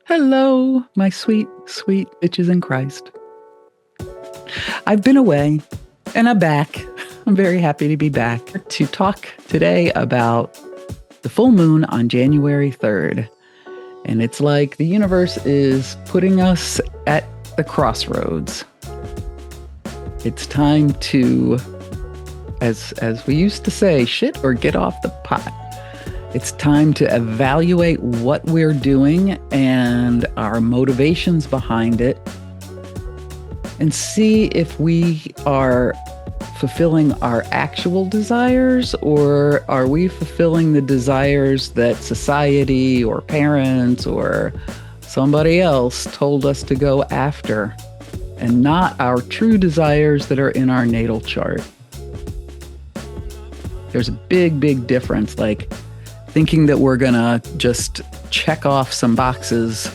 Hello, my sweet, sweet bitches in Christ. I've been away and I'm back. I'm very happy to be back to talk today about the full moon on January 3rd. And it's like the universe is putting us at the crossroads. It's time to, as we used to say, shit or get off the pot. It's time to evaluate what we're doing and our motivations behind it and see if we are fulfilling our actual desires or are we fulfilling the desires that society or parents or somebody else told us to go after and not our true desires that are in our natal chart. There's a big, big difference. Like, thinking that we're going to just check off some boxes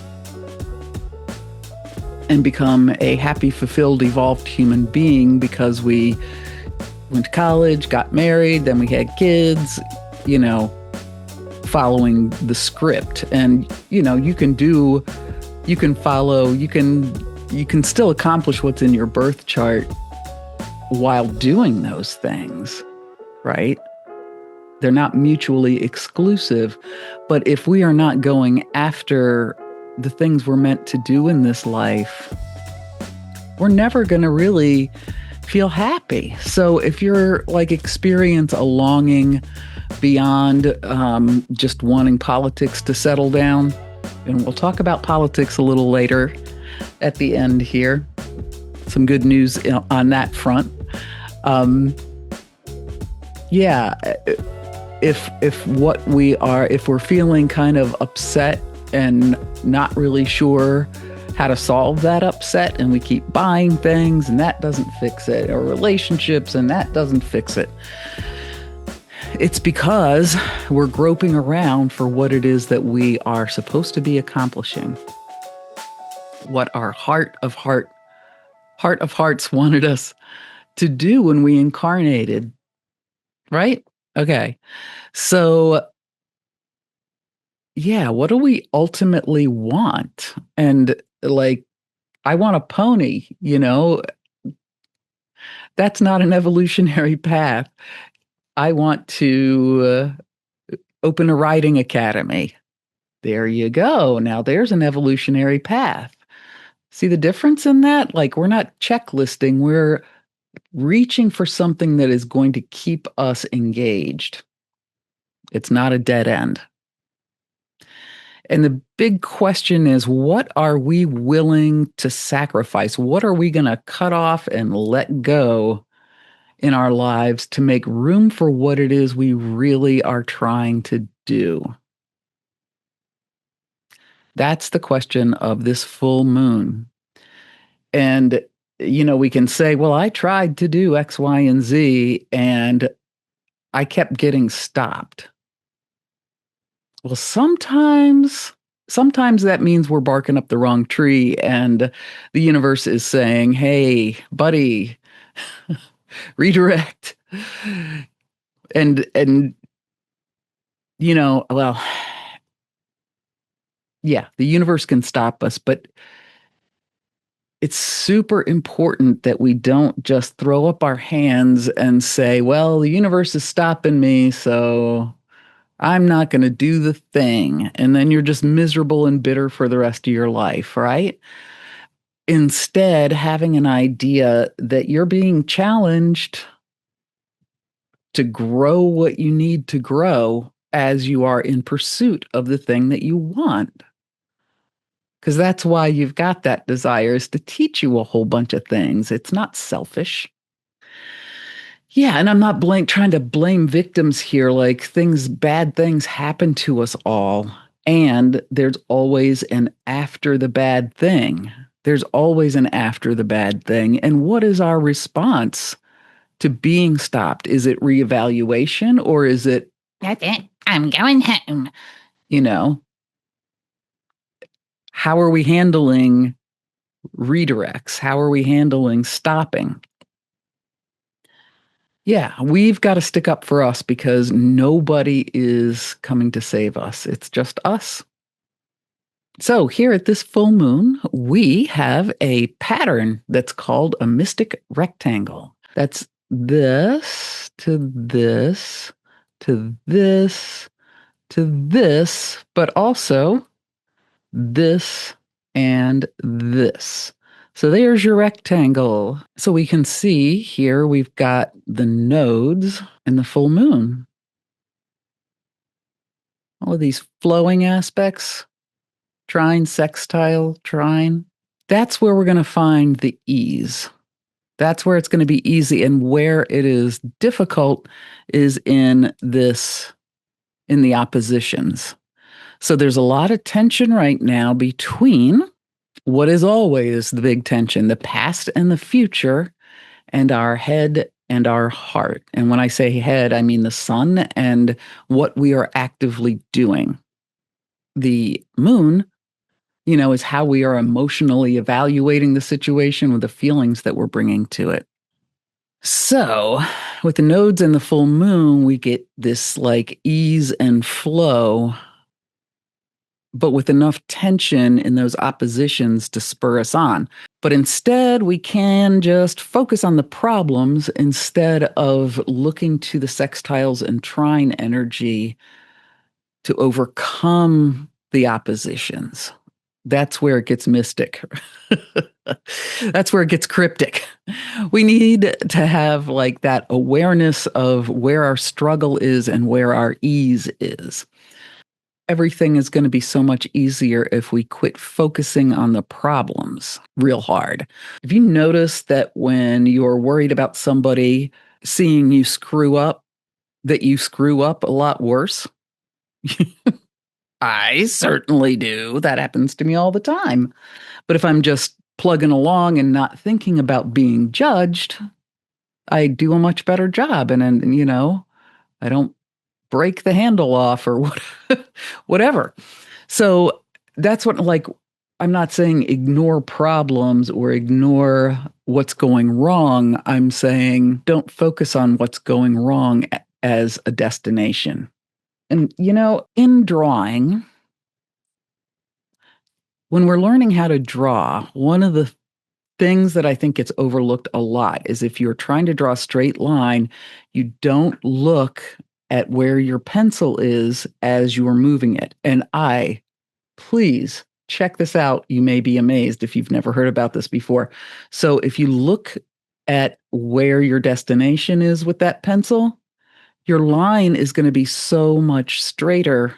and become a happy, fulfilled, evolved human being because we went to college, got married, then we had kids, following the script. And, you can still accomplish what's in your birth chart while doing those things, right? They're not mutually exclusive. But if we are not going after the things we're meant to do in this life, we're never going to really feel happy. So if you're experience a longing beyond just wanting politics to settle down, and we'll talk about politics a little later at the end here, some good news on that front. If we're feeling kind of upset and not really sure how to solve that upset and we keep buying things and that doesn't fix it, or relationships and that doesn't fix it, it's because we're groping around for what it is that we are supposed to be accomplishing, what our heart of hearts wanted us to do when we incarnated, right? Okay. So, yeah, what do we ultimately want? And I want a pony, that's not an evolutionary path. I want to open a riding academy. There you go. Now there's an evolutionary path. See the difference in that? We're not checklisting, we're reaching for something that is going to keep us engaged. It's not a dead end. And the big question is, what are we willing to sacrifice? What are we going to cut off and let go in our lives to make room for what it is we really are trying to do? That's the question of this full moon. And, we can say, well, I tried to do X, Y, and Z, and I kept getting stopped. Well, sometimes that means we're barking up the wrong tree and the universe is saying, hey, buddy, redirect. And the universe can stop us, but it's super important that we don't just throw up our hands and say, well, the universe is stopping me, so I'm not going to do the thing. And then you're just miserable and bitter for the rest of your life, right? Instead, having an idea that you're being challenged to grow what you need to grow as you are in pursuit of the thing that you want. Because that's why you've got that desire, is to teach you a whole bunch of things. It's not selfish. Yeah, and I'm not trying to blame victims here. Bad things happen to us all. And there's always an after the bad thing. There's always an after the bad thing. And what is our response to being stopped? Is it reevaluation or is it, that's it, I'm going home? How are we handling redirects? How are we handling stopping? Yeah, we've got to stick up for us because nobody is coming to save us. It's just us. So, here at this full moon, we have a pattern that's called a mystic rectangle. That's this to this to this to this, but also this and this. So there's your rectangle. So we can see here we've got the nodes and the full moon. All of these flowing aspects, trine, sextile, trine. That's where we're going to find the ease. That's where it's going to be easy. And where it is difficult is in the oppositions. So there's a lot of tension right now between what is always the big tension, the past and the future, and our head and our heart. And when I say head, I mean the sun and what we are actively doing. The moon, is how we are emotionally evaluating the situation with the feelings that we're bringing to it. So, with the nodes and the full moon, we get this like ease and flow, but with enough tension in those oppositions to spur us on. But instead, we can just focus on the problems instead of looking to the sextiles and trine energy to overcome the oppositions. That's where it gets mystic. That's where it gets cryptic. We need to have like that awareness of where our struggle is and where our ease is. Everything is going to be so much easier if we quit focusing on the problems real hard. If you notice that when you're worried about somebody seeing you screw up, that you screw up a lot worse? I certainly do. That happens to me all the time. But if I'm just plugging along and not thinking about being judged, I do a much better job. And I don't break the handle off or whatever. So that's what, like, I'm not saying ignore problems or ignore what's going wrong. I'm saying don't focus on what's going wrong as a destination. And, in drawing, when we're learning how to draw, one of the things that I think gets overlooked a lot is if you're trying to draw a straight line, you don't look at where your pencil is as you are moving it. And please check this out. You may be amazed if you've never heard about this before. So if you look at where your destination is with that pencil, your line is going to be so much straighter.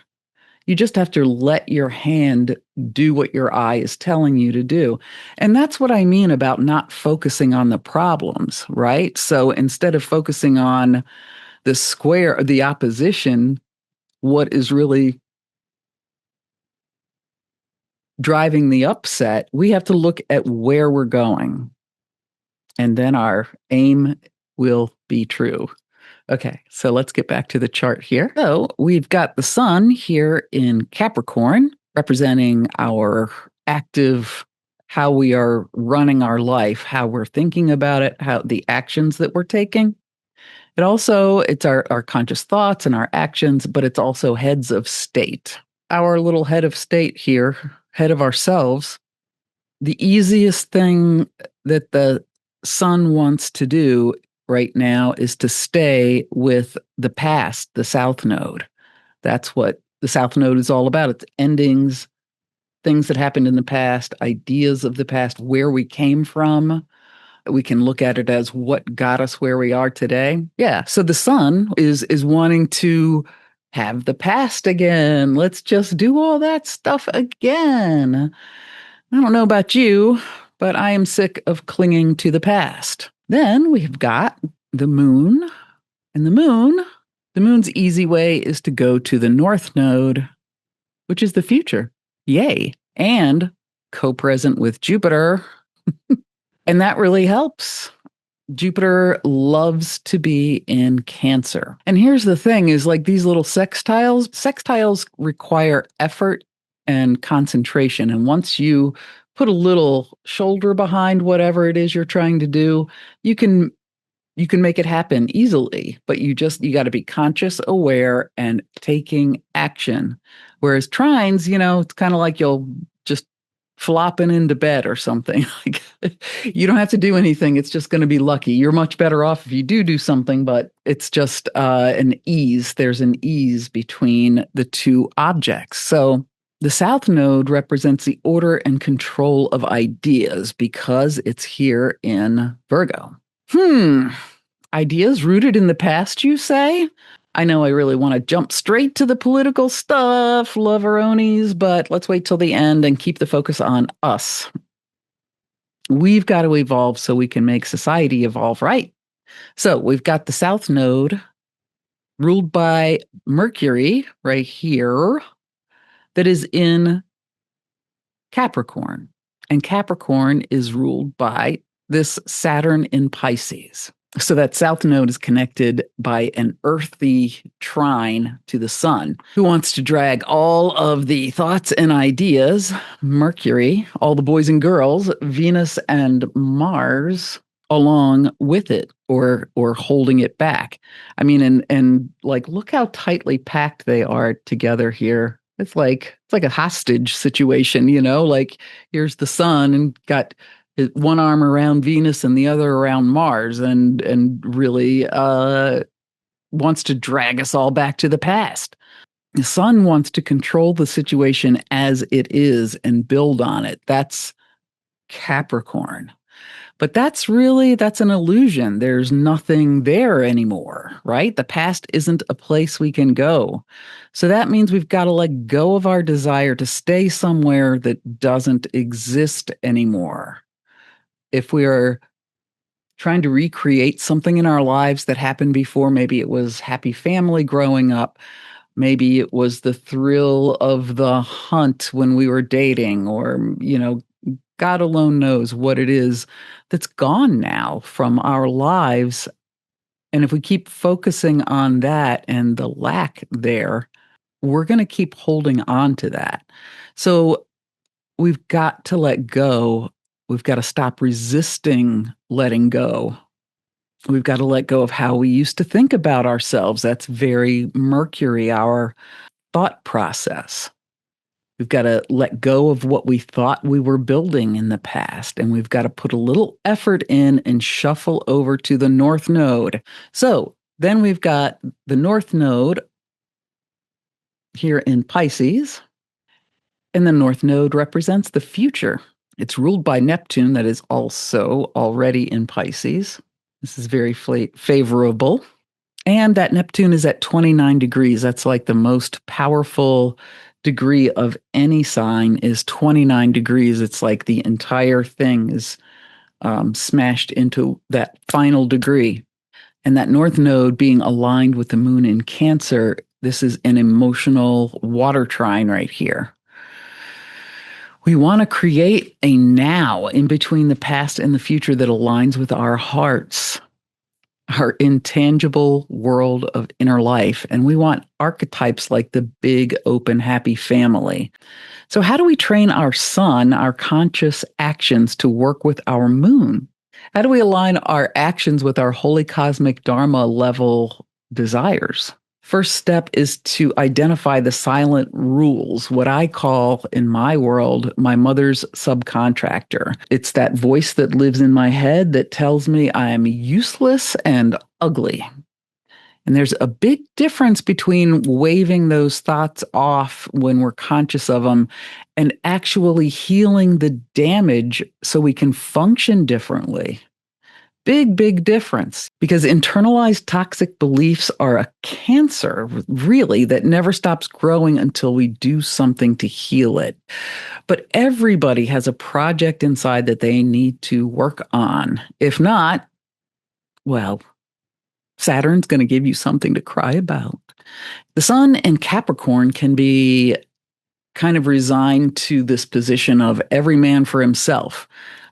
You just have to let your hand do what your eye is telling you to do. And that's what I mean about not focusing on the problems, right? So instead of focusing on the square, the opposition, what is really driving the upset, we have to look at where we're going. And then our aim will be true. Okay, so let's get back to the chart here. So we've got the sun here in Capricorn, representing our active, how we are running our life, how we're thinking about it, how the actions that we're taking. It's our conscious thoughts and our actions, but it's also heads of state. Our little head of state here, head of ourselves, the easiest thing that the sun wants to do right now is to stay with the past, the south node. That's what the south node is all about. It's endings, things that happened in the past, ideas of the past, where we came from. We can look at it as what got us where we are today. Yeah. So the sun is wanting to have the past again. Let's just do all that stuff again. I don't know about you, but I am sick of clinging to the past. Then we've got the moon, and the moon's easy way is to go to the north node, which is the future. Yay. And co-present with Jupiter. And that really helps. Jupiter loves to be in Cancer. And here's the thing is like these little sextiles require effort and concentration. And once you put a little shoulder behind whatever it is you're trying to do, you can make it happen easily, but you got to be conscious, aware, and taking action. Whereas trines, it's kind of like you'll flopping into bed or something. Like you don't have to do anything. It's just going to be lucky. You're much better off if you do something, but it's just an ease. There's an ease between the two objects. So the South Node represents the order and control of ideas because it's here in Virgo. Hmm. Ideas rooted in the past, you say? I know I really want to jump straight to the political stuff, loveronies, but let's wait till the end and keep the focus on us. We've got to evolve so we can make society evolve, right? So we've got the South Node ruled by Mercury right here that is in Capricorn. And Capricorn is ruled by this Saturn in Pisces. So that South Node is connected by an earthy trine to the sun, who wants to drag all of the thoughts and ideas, Mercury, all the boys and girls, Venus and Mars, along with it or holding it back. I mean, and like look how tightly packed they are together here. It's like a hostage situation, like here's the sun and got one arm around Venus and the other around Mars, and really wants to drag us all back to the past. The sun wants to control the situation as it is and build on it. That's Capricorn. But that's an illusion. There's nothing there anymore, right? The past isn't a place we can go. So that means we've got to let go of our desire to stay somewhere that doesn't exist anymore. If we are trying to recreate something in our lives that happened before, maybe it was happy family growing up, maybe it was the thrill of the hunt when we were dating, or, God alone knows what it is that's gone now from our lives. And if we keep focusing on that and the lack there, we're going to keep holding on to that. So we've got to let go. We've got to stop resisting letting go. We've got to let go of how we used to think about ourselves. That's very Mercury, our thought process. We've got to let go of what we thought we were building in the past, and we've got to put a little effort in and shuffle over to the North Node. So then we've got the North Node here in Pisces, and the North Node represents the future. It's ruled by Neptune, that is also already in Pisces. This is very favorable. And that Neptune is at 29 degrees. That's like the most powerful degree of any sign is 29 degrees. It's like the entire thing is smashed into that final degree. And that North Node being aligned with the moon in Cancer, this is an emotional water trine right here. We want to create a now in between the past and the future that aligns with our hearts, our intangible world of inner life. And we want archetypes like the big, open, happy family. So, how do we train our sun, our conscious actions, to work with our moon? How do we align our actions with our holy cosmic Dharma level desires? First step is to identify the silent rules, what I call in my world, my mother's subcontractor. It's that voice that lives in my head that tells me I'm useless and ugly. And there's a big difference between waving those thoughts off when we're conscious of them and actually healing the damage so we can function differently. Big, big difference, because internalized toxic beliefs are a cancer, really, that never stops growing until we do something to heal it. But everybody has a project inside that they need to work on. If not, well, Saturn's going to give you something to cry about. The sun in Capricorn can be kind of resigned to this position of every man for himself.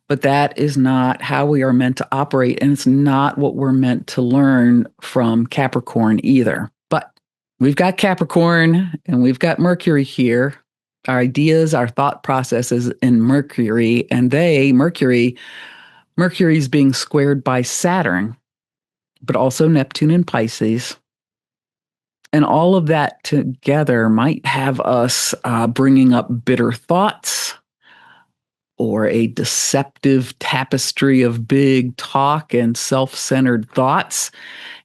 But that is not how we are meant to operate. And it's not what we're meant to learn from Capricorn either. But we've got Capricorn and we've got Mercury here. Our ideas, our thought processes in Mercury, and Mercury's being squared by Saturn, but also Neptune and Pisces. And all of that together might have us bringing up bitter thoughts, or a deceptive tapestry of big talk and self centered thoughts.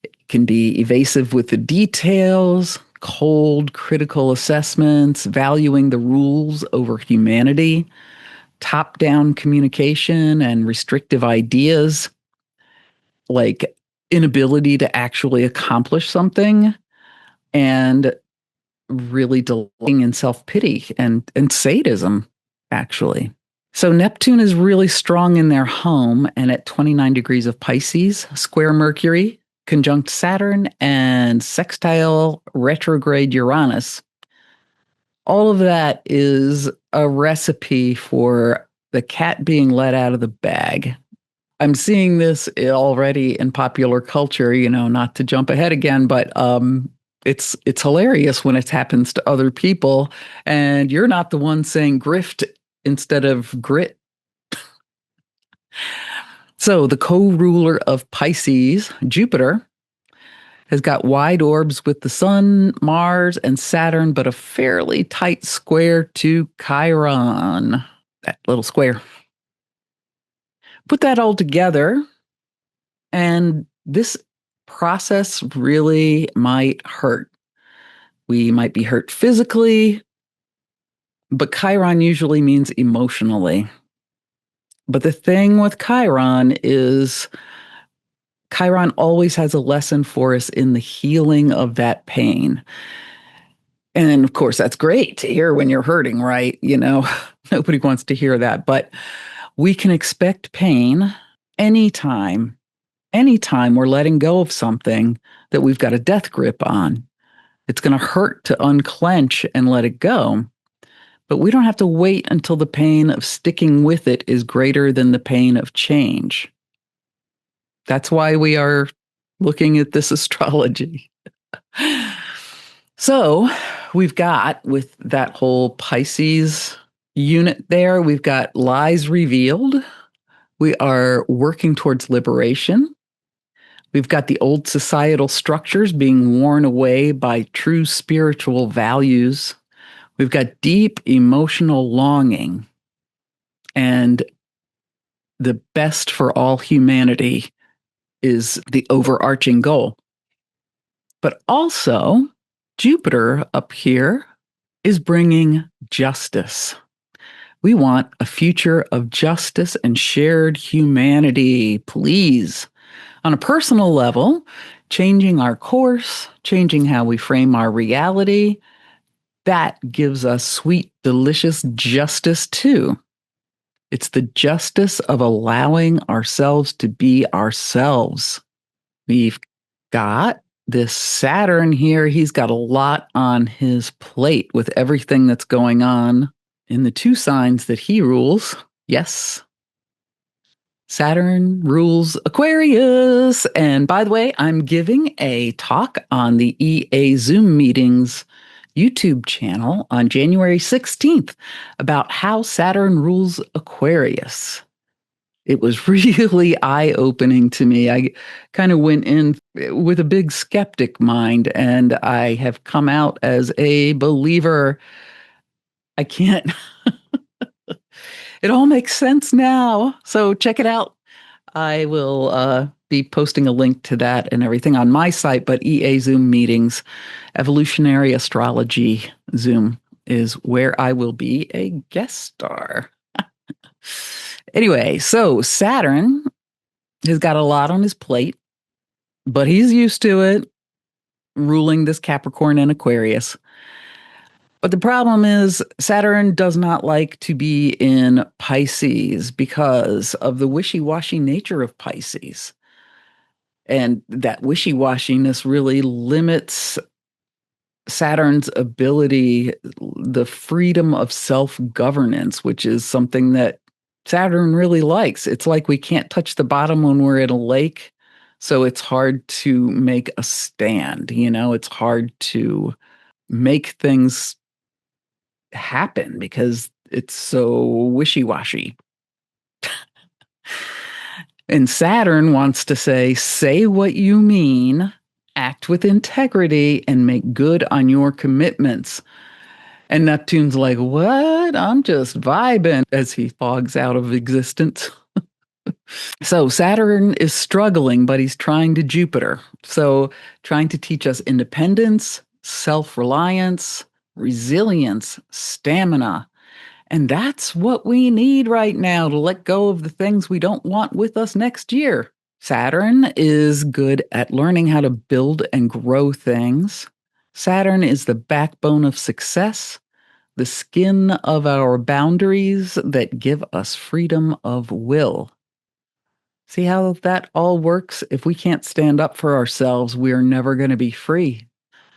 It can be evasive with the details, cold, critical assessments, valuing the rules over humanity, top down communication, and restrictive ideas like inability to actually accomplish something and really delighting in self pity and sadism, actually. So Neptune is really strong in their home and at 29 degrees of Pisces, square Mercury, conjunct Saturn, and sextile retrograde Uranus. All of that is a recipe for the cat being let out of the bag. I'm seeing this already in popular culture, not to jump ahead again, but it's hilarious when it happens to other people and you're not the one saying grift instead of grit. So the co-ruler of Pisces, Jupiter, has got wide orbs with the Sun, Mars, and Saturn, but a fairly tight square to Chiron, that little square. Put that all together, and this process really might hurt. We might be hurt physically, but Chiron usually means emotionally. But the thing with Chiron is Chiron always has a lesson for us in the healing of that pain. And of course, that's great to hear when you're hurting, right? Nobody wants to hear that, but we can expect pain anytime, anytime we're letting go of something that we've got a death grip on. It's going to hurt to unclench and let it go. But we don't have to wait until the pain of sticking with it is greater than the pain of change. That's why we are looking at this astrology. So we've got, with that whole Pisces unit there, we've got lies revealed. We are working towards liberation. We've got the old societal structures being worn away by true spiritual values. We've got deep emotional longing. And the best for all humanity is the overarching goal. But also, Jupiter up here is bringing justice. We want a future of justice and shared humanity, please. On a personal level, changing our course, changing how we frame our reality, that gives us sweet, delicious justice too. It's the justice of allowing ourselves to be ourselves. We've got this Saturn here. He's got a lot on his plate with everything that's going on in the two signs that he rules. Yes, Saturn rules Aquarius. And by the way, I'm giving a talk on the EA Zoom meetings YouTube channel on January 16th about how Saturn rules Aquarius. It was really eye-opening to me. I kind of went in with a big skeptic mind, and I have come out as a believer. I can't, it all makes sense now. So check it out. I will be posting a link to that and everything on my site, but EA Zoom meetings, Evolutionary Astrology Zoom is where I will be a guest star. Anyway, so Saturn has got a lot on his plate, but he's used to it, ruling this Capricorn and Aquarius. But the problem is, Saturn does not like to be in Pisces because of the wishy washy nature of Pisces. And that wishy washiness really limits Saturn's ability, the freedom of self governance, which is something that Saturn really likes. It's like we can't touch the bottom when we're in a lake. So it's hard to make a stand. It's hard to make things happen because it's so wishy-washy. And Saturn wants to say what you mean, act with integrity, and make good on your commitments. And Neptune's like, what? I'm just vibing as he fogs out of existence. So Saturn is struggling, but he's trying to Jupiter. So trying to teach us independence, self-reliance, resilience, stamina. And that's what we need right now to let go of the things we don't want with us next year. Saturn is good at learning how to build and grow things. Saturn is the backbone of success, the skin of our boundaries that give us freedom of will. See how that all works? If we can't stand up for ourselves, we're never going to be free.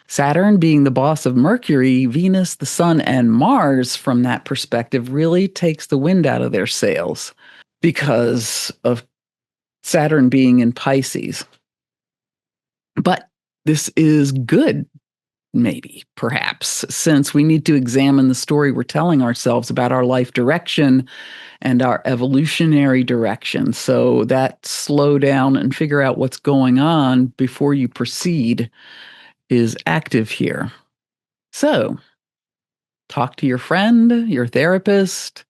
Saturn being the boss of Mercury, Venus, the Sun, and Mars, from that perspective, really takes the wind out of their sails because of Saturn being in Pisces. But this is good, maybe, perhaps, since we need to examine the story we're telling ourselves about our life direction and our evolutionary direction. So that slow down and figure out what's going on before you proceed is active here. So talk to your friend, your therapist,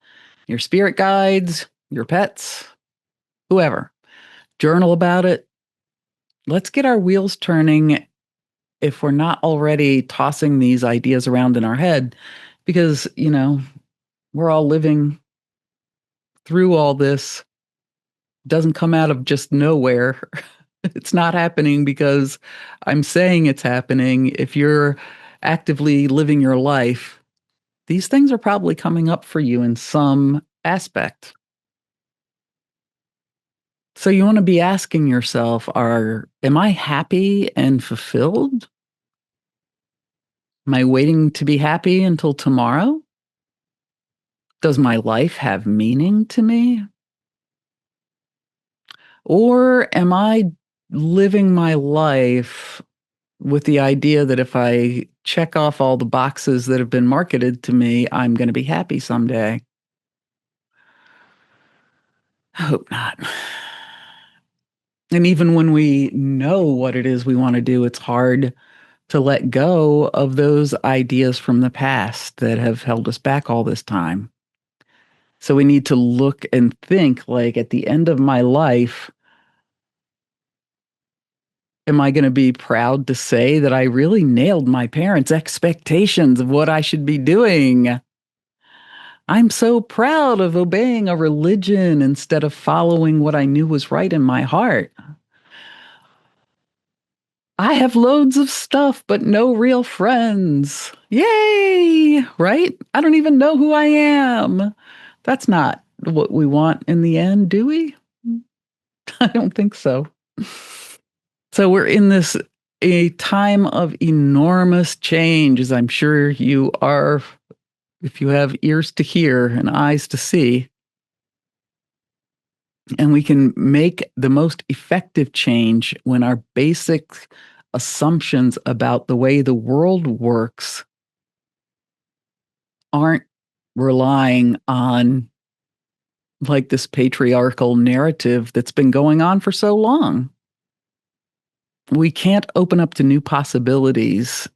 your spirit guides, your pets, whoever. Journal about it. Let's get our wheels turning if we're not already tossing these ideas around in our head, because, we're all living through all this. Doesn't come out of just nowhere. It's not happening because I'm saying it's happening. If you're actively living your life, these things are probably coming up for you in some aspect. So you want to be asking yourself, am I happy and fulfilled? Am I waiting to be happy until tomorrow? Does my life have meaning to me? Or am I living my life with the idea that if I check off all the boxes that have been marketed to me, I'm going to be happy someday? I hope not. And even when we know what it is we want to do, it's hard to let go of those ideas from the past that have held us back all this time. So we need to look and think like at the end of my life, am I going to be proud to say that I really nailed my parents' expectations of what I should be doing? I'm so proud of obeying a religion instead of following what I knew was right in my heart. I have loads of stuff, but no real friends. Yay! Right? I don't even know who I am. That's not what we want in the end, do we? I don't think so. So we're in this a time of enormous change, as I'm sure you are, if you have ears to hear and eyes to see. And we can make the most effective change when our basic assumptions about the way the world works aren't relying on like this patriarchal narrative that's been going on for so long. We can't open up to new possibilities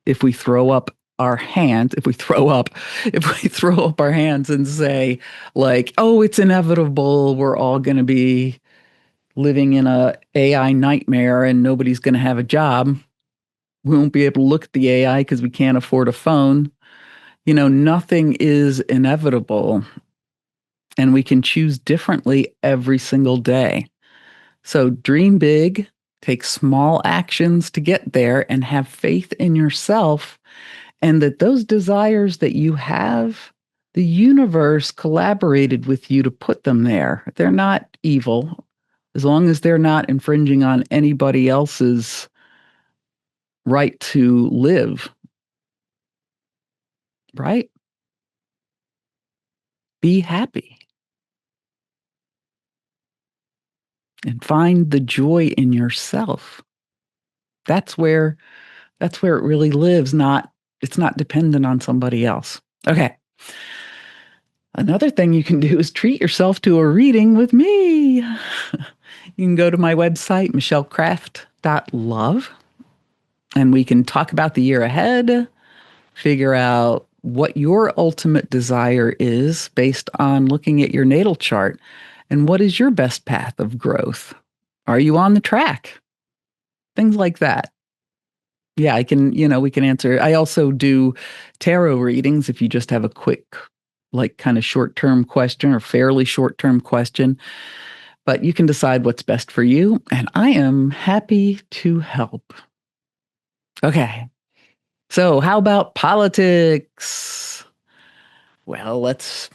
if we throw up our hands, if we throw up our hands and say, like, oh, it's inevitable, we're all going to be living in a AI nightmare and nobody's going to have a job. We won't be able to look at the AI because we can't afford a phone. Nothing is inevitable and we can choose differently every single day. So dream big, take small actions to get there, and have faith in yourself and that those desires that you have, the universe collaborated with you to put them there. They're not evil as long as they're not infringing on anybody else's right to live, right? Be happy and find the joy in yourself. That's where that's where it really lives, not it's not dependent on somebody else. Okay. Another thing you can do is treat yourself to a reading with me. You can go to my website, michellecraft.love, and we can talk about the year ahead, figure out what your ultimate desire is based on looking at your natal chart and what is your best path of growth. Are you on the track? Things like that. Yeah, I can, we can answer. I also do tarot readings if you just have a quick, like kind of short term question or fairly short term question, but you can decide what's best for you. And I am happy to help. Okay. So, how about politics? Well, let's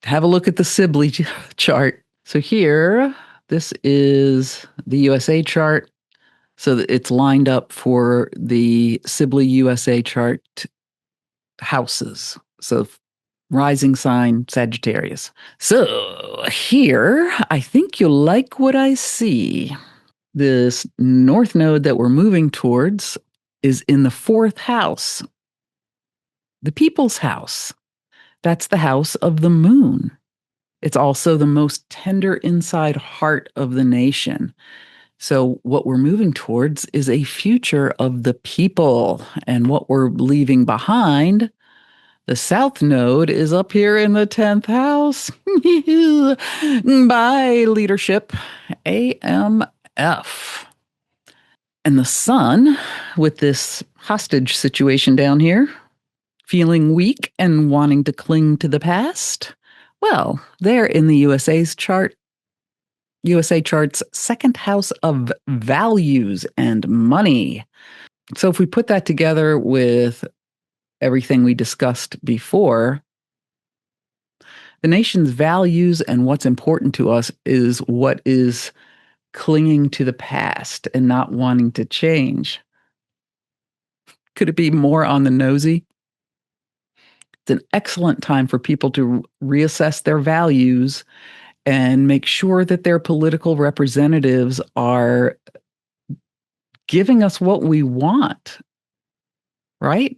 have a look at the Sibley chart. So, here, this is the USA chart. So, it's lined up for the Sibley USA chart houses. So, rising sign Sagittarius. So, here, I think you'll like what I see. This north node that we're moving towards is in the fourth house, the people's house. That's the house of the moon. It's also the most tender inside heart of the nation. So, what we're moving towards is a future of the people. And what we're leaving behind, the south node, is up here in the 10th house. By leadership, AMF. And the sun, with this hostage situation down here, feeling weak and wanting to cling to the past? Well, they're in the USA chart's second house of values and money. So if we put that together with everything we discussed before, the nation's values and what's important to us is what is clinging to the past and not wanting to change. Could it be more on the nosy? It's an excellent time for people to reassess their values and make sure that their political representatives are giving us what we want, right?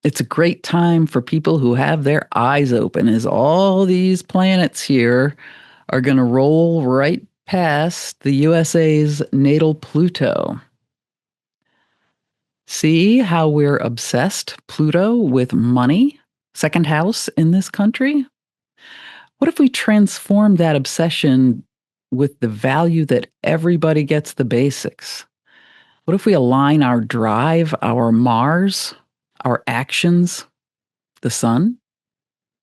It's a great time for people who have their eyes open as all these planets here are going to roll right past the USA's natal Pluto. See how we're obsessed, Pluto, with money, second house in this country? What if we transform that obsession with the value that everybody gets the basics? What if we align our drive, our Mars, our actions, the sun,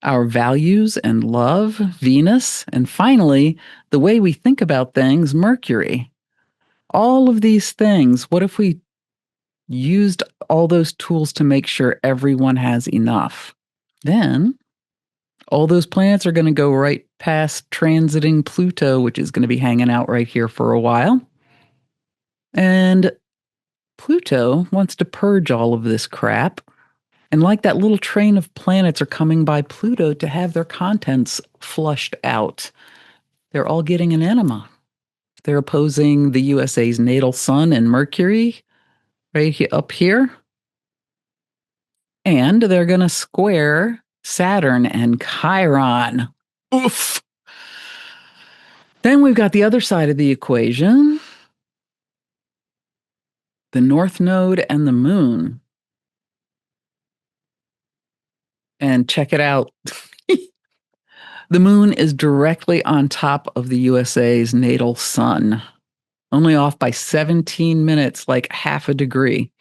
our values and love, Venus, and finally, the way we think about things, Mercury? All of these things, what if we used all those tools to make sure everyone has enough? Then all those planets are going to go right past transiting Pluto, which is going to be hanging out right here for a while. And Pluto wants to purge all of this crap. And like that little train of planets are coming by Pluto to have their contents flushed out. They're all getting an enema. They're opposing the USA's natal sun and Mercury up here. And they're going to square Saturn and Chiron. Oof. Then we've got the other side of the equation, the North Node and the Moon. And check it out. The Moon is directly on top of the USA's natal sun, only off by 17 minutes, like half a degree.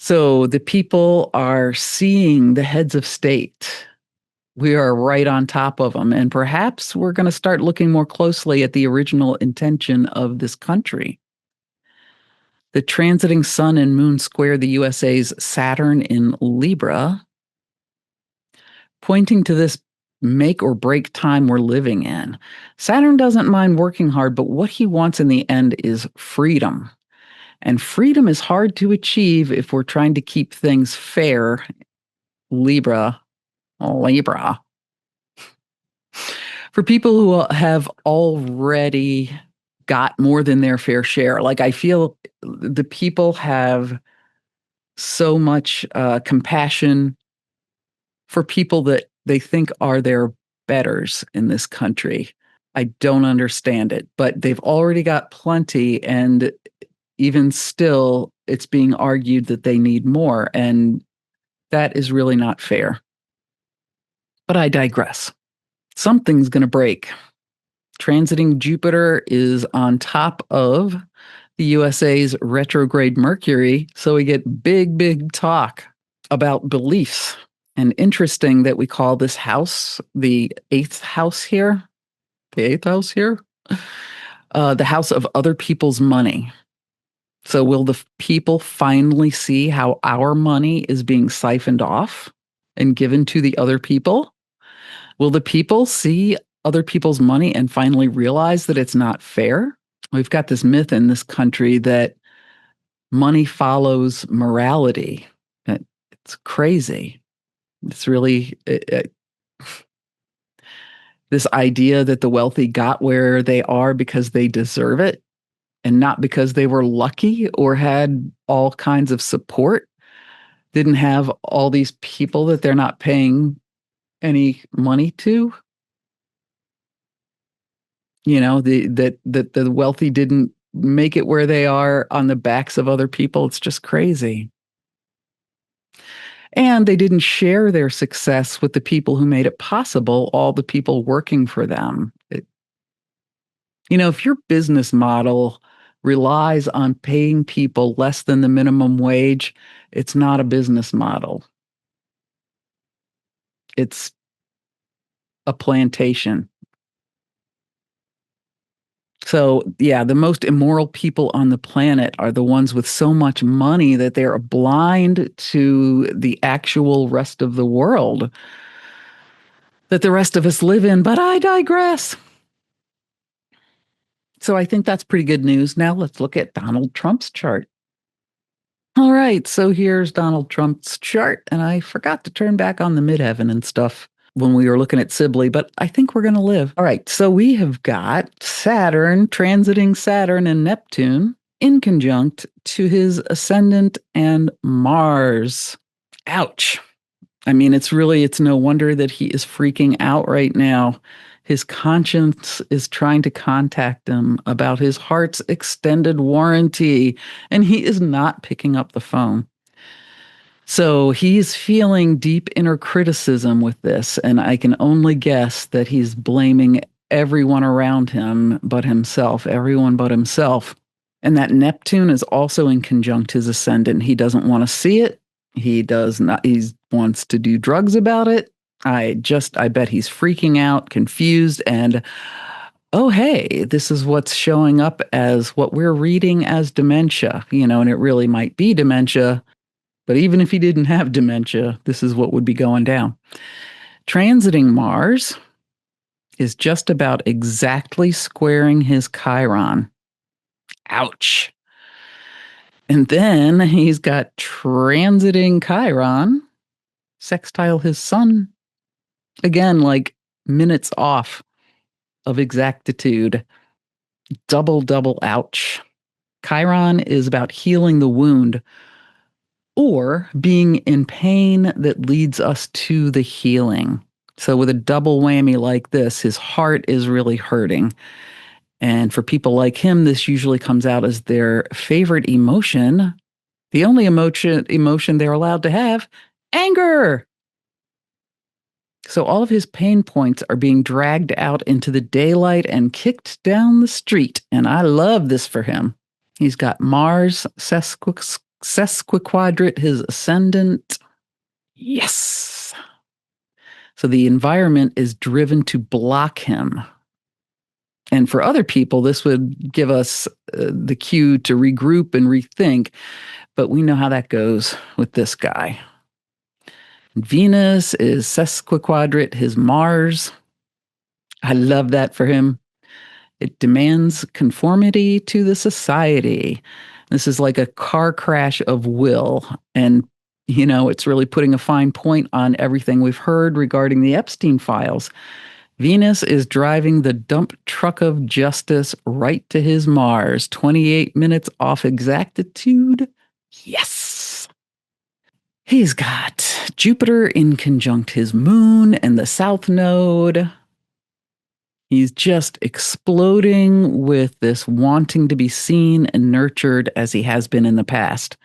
So the people are seeing the heads of state. We are right on top of them. And perhaps we're going to start looking more closely at the original intention of this country. The transiting sun and moon square the USA's Saturn in Libra, pointing to this make or break time we're living in. Saturn doesn't mind working hard, but what he wants in the end is freedom. And freedom is hard to achieve if we're trying to keep things fair. Libra. For people who have already got more than their fair share, like I feel the people have so much compassion for people that they think are their betters in this country. I don't understand it, but they've already got plenty. And even still, it's being argued that they need more. And That is really not fair. But I digress. Something's going to break. Transiting Jupiter is on top of the USA's retrograde Mercury, so we get big talk about beliefs. And interesting that we call this house the eighth house here, the eighth house here, the house of other people's money. So, will the people finally see how our money is being siphoned off and given to the other people? Will the people see other people's money and finally realize that it's not fair? We've got this myth in this country that money follows morality. It's crazy. It's really this idea that the wealthy got where they are because they deserve it and not because they were lucky or had all kinds of support, didn't have all these people that they're not paying any money to. That the wealthy didn't make it where they are on the backs of other people. It's just crazy. And they didn't share their success with the people who made it possible, all the people working for them. If your business model relies on paying people less than the minimum wage, it's not a business model. It's a plantation. So, yeah, the most immoral people on the planet are the ones with so much money that they're blind to the actual rest of the world that the rest of us live in. But I digress. So, I think that's pretty good news. Now, let's look at Donald Trump's chart. All right, so here's Donald Trump's chart. And I forgot to turn back on the midheaven and stuff when we were looking at Sibley, but I think we're going to live. All right, so we have got Saturn transiting Saturn and Neptune in conjunct to his ascendant and Mars. Ouch. I mean, it's no wonder that he is freaking out right now. His conscience is trying to contact him about his heart's extended warranty, and he is not picking up the phone. So he's feeling deep inner criticism with this, and I can only guess that he's blaming everyone around him but himself, everyone but himself. And that Neptune is also in conjunct his ascendant. He doesn't want to see it. He does not, he wants to do drugs about it. I bet he's freaking out, confused, and oh, hey, this is what's showing up as what we're reading as dementia, and it really might be dementia. But even if he didn't have dementia, this is what would be going down. Transiting Mars is just about exactly squaring his Chiron. Ouch. And then he's got transiting Chiron, sextile his sun. Again, like minutes off of exactitude. Double ouch. Chiron is about healing the wound or being in pain that leads us to the healing. So, with a double whammy like this, his heart is really hurting. And for people like him, this usually comes out as their favorite emotion, the only emotion they're allowed to have, anger. So, all of his pain points are being dragged out into the daylight and kicked down the street. And I love this for him. He's got Mars sesquiquadrate his ascendant. Yes. So the environment is driven to block him. And for other people, this would give us the cue to regroup and rethink. But we know how that goes with this guy. Venus is sesquiquadrate his Mars. I love that for him. It demands conformity to the society. This is like a car crash of will. And, it's really putting a fine point on everything we've heard regarding the Epstein files. Venus is driving the dump truck of justice right to his Mars, 28 minutes off exactitude. Yes. He's got Jupiter in conjunct his moon and the south node. He's just exploding with this wanting to be seen and nurtured as he has been in the past.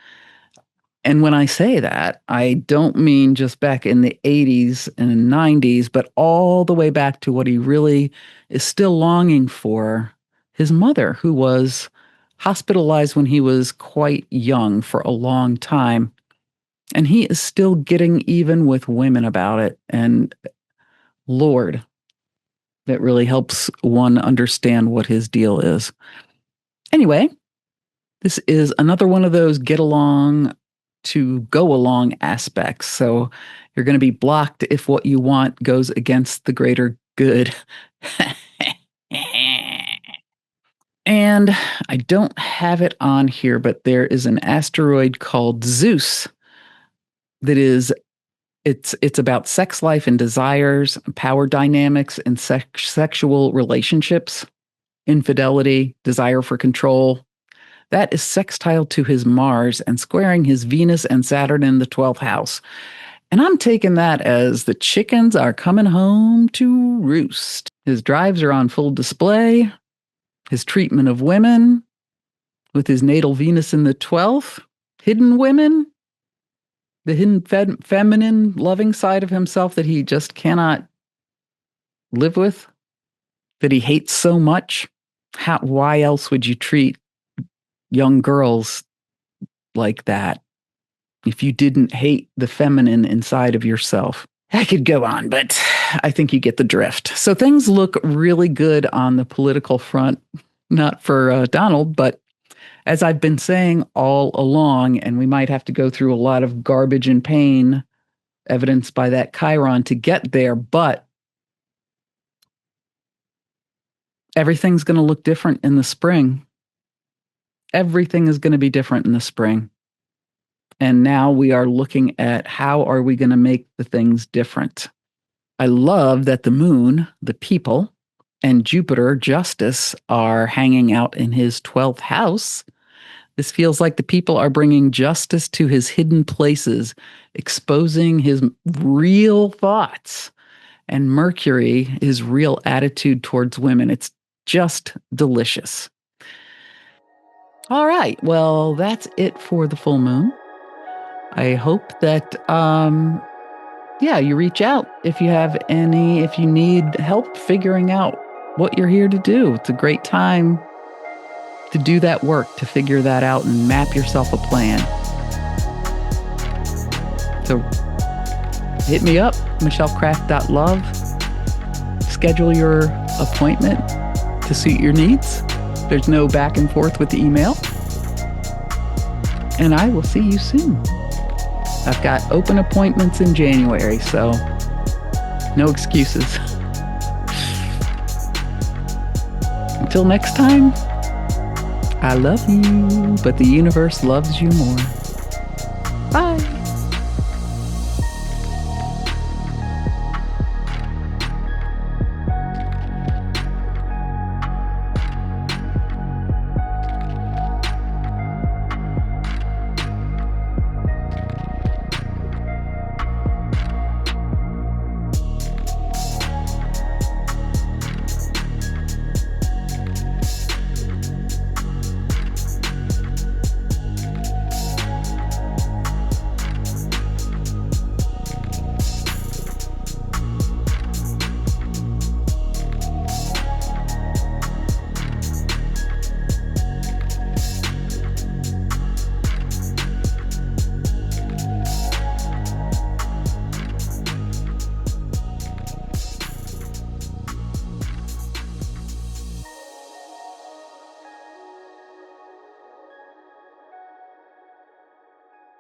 And when I say that, I don't mean just back in the 80s and 90s, but all the way back to what he really is still longing for, his mother, who was hospitalized when he was quite young for a long time. And he is still getting even with women about it. And Lord, that really helps one understand what his deal is. Anyway, this is another one of those get along to go along aspects. So you're going to be blocked if what you want goes against the greater good. And I don't have it on here, but there is an asteroid called Zeus that is it's about sex life and desires, power dynamics and sexual relationships, infidelity, desire for control. That is sextile to his Mars and squaring his Venus and Saturn in the 12th house. And I'm taking that as the chickens are coming home to roost. His drives are on full display. His treatment of women with his natal Venus in the 12th, hidden women, the hidden feminine loving side of himself that he just cannot live with, that he hates so much. Why else would you treat young girls like that if you didn't hate the feminine inside of yourself? I could go on, but I think you get the drift. So things look really good on the political front, not for Donald, but as I've been saying all along, and we might have to go through a lot of garbage and pain evidenced by that Chiron to get there, but everything's going to look different in the spring. Everything is going to be different in the spring. And now we are looking at how are we going to make the things different. I love that the moon, the people, and Jupiter, justice, are hanging out in his 12th house. This feels like the people are bringing justice to his hidden places, exposing his real thoughts, and Mercury, his real attitude towards women. It's just delicious. All right. Well, that's it for the full moon. I hope that, you reach out if if you need help figuring out what you're here to do. It's a great time to do that work, to figure that out and map yourself a plan. So hit me up, michellecraft.love. Schedule your appointment to suit your needs. There's no back and forth with the email. And I will see you soon. I've got open appointments in January, so no excuses. Until next time, I love you, but the universe loves you more. Bye.